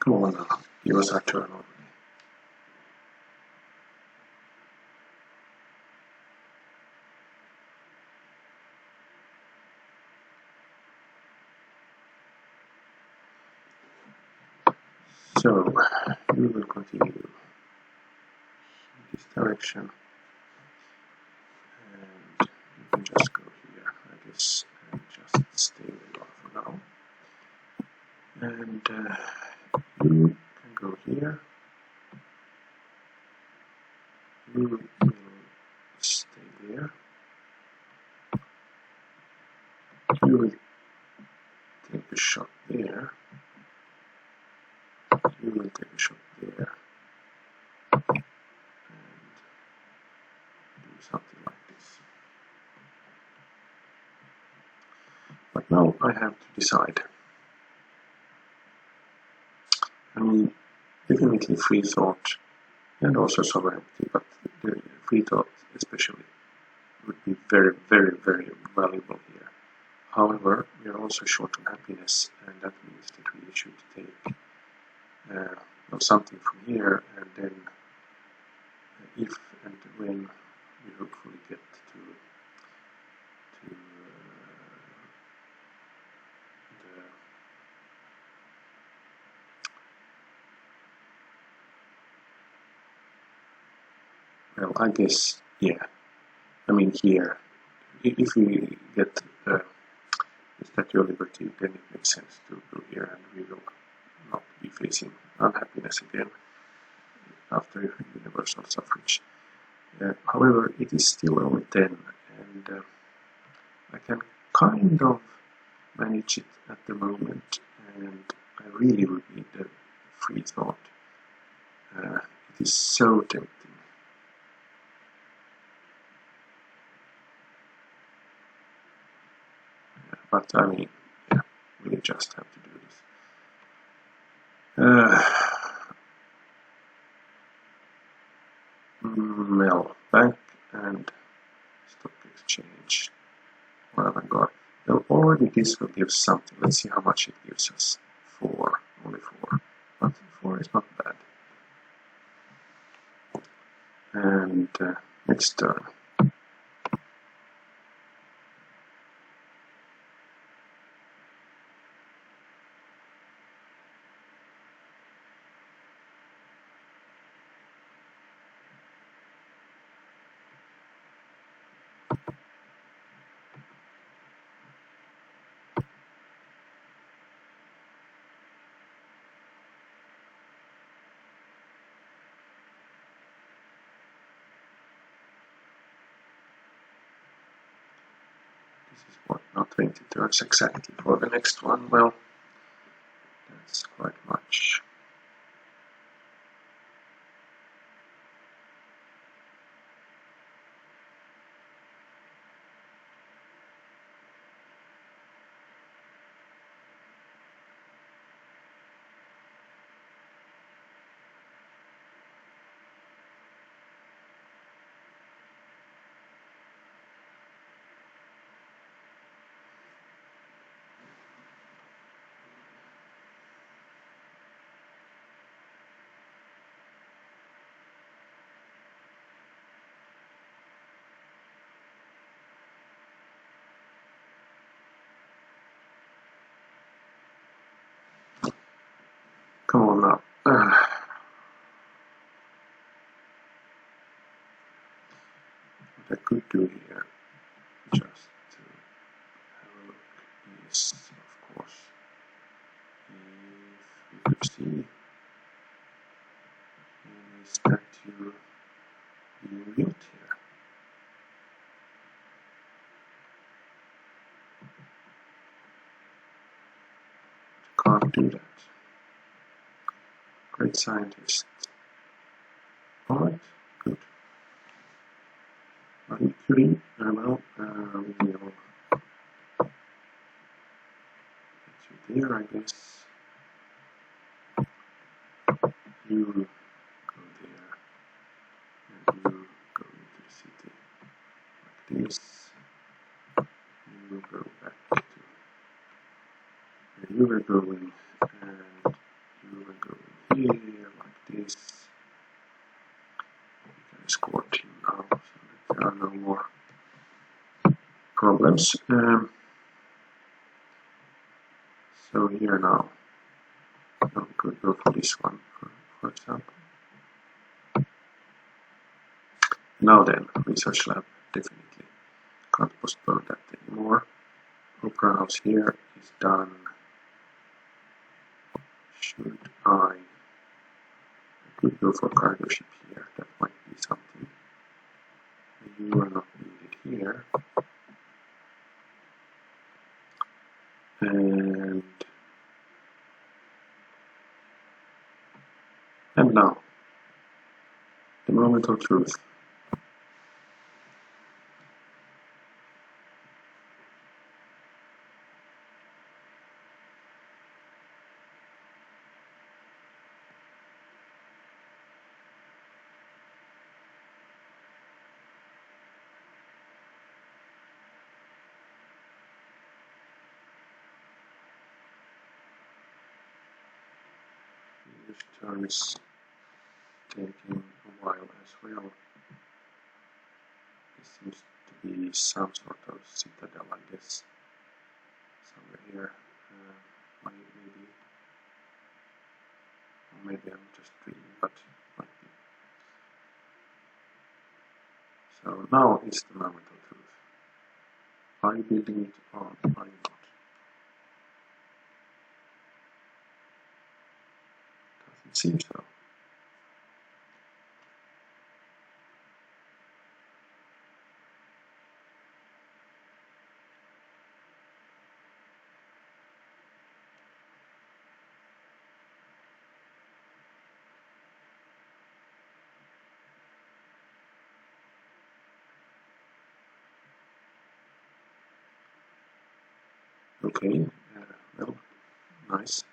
Come on now, give us our turn already. So, we will continue in this direction, and you can just go And you can go here. You will stay there. You will take a shot there. You will take a shot there. And do something like this. But now I have to decide. I mean, definitely free thought and also sovereignty, but the free thought especially would be very, very, very valuable here. However, we are also short on happiness, and that means that we should take something from here, and then if and when we hopefully get to well, I guess, yeah. I mean, here, if we get the Statue of Liberty, then it makes sense to go here, and we will not be facing unhappiness again after universal suffrage. However, it is still only 10, and I can kind of manage it at the moment, and I really would need the free thought. It is so tempting. But I mean, yeah, we just have to do this. Well, bank and stock exchange. What have I got? Well, already this will give something. Let's see how much it gives us. 4, only 4. But 4 is not bad. And next turn. This is what, now 20 turns exactly for the next one. Well, that's quite much. Come on now. What I could do here, just to have a look, is, of course, if we could see a statue being built here. Can't do that. Great scientist. Alright, good. Marie Curie, well, we will get you there, I guess. You go there, and you go into the city like this. You will go back to where you were going, and you will go here like this. We can escort him now, so that there are no more problems. So here now, we could go for this one, for example. Now then, research lab, definitely can't postpone that anymore. Opera house here is done. should I could go for cargo ship here, that might be something. You are not needed here. And now, the moment of truth. This turn is taking a while as well. This seems to be some sort of citadel, I guess. Somewhere here. Maybe I'm just dreaming, but might be. So now is the moment of truth. Are you building it or are you not? Doesn't seem so. Okay, well, nice.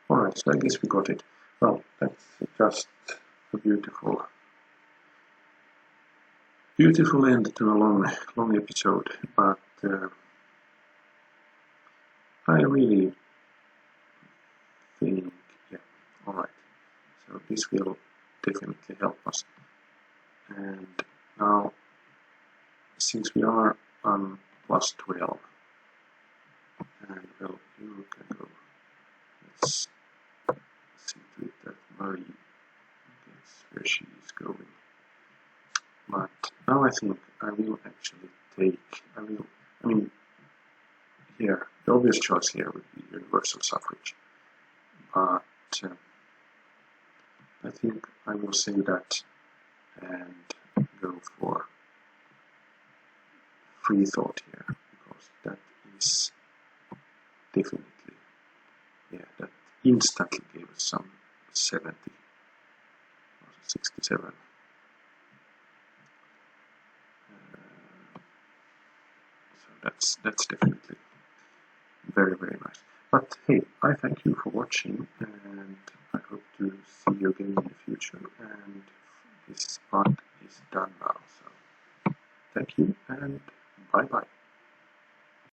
Alright, so I guess we got it. Well, that's just a beautiful end to a long episode, but I really think, yeah, alright, so this will definitely help us. And now, since we are on plus 12, and well, you can go, let's see to it that Marie gets where she is going. But now I think I will actually take, here, the obvious choice here would be universal suffrage, but I think I will say that and go for free thought here, because that is definitely, yeah, that instantly gave us some 70 or 67. So that's definitely very, very nice. But hey, I thank you for watching, and I hope to see you again in the future. And this part is done now, so thank you and bye bye.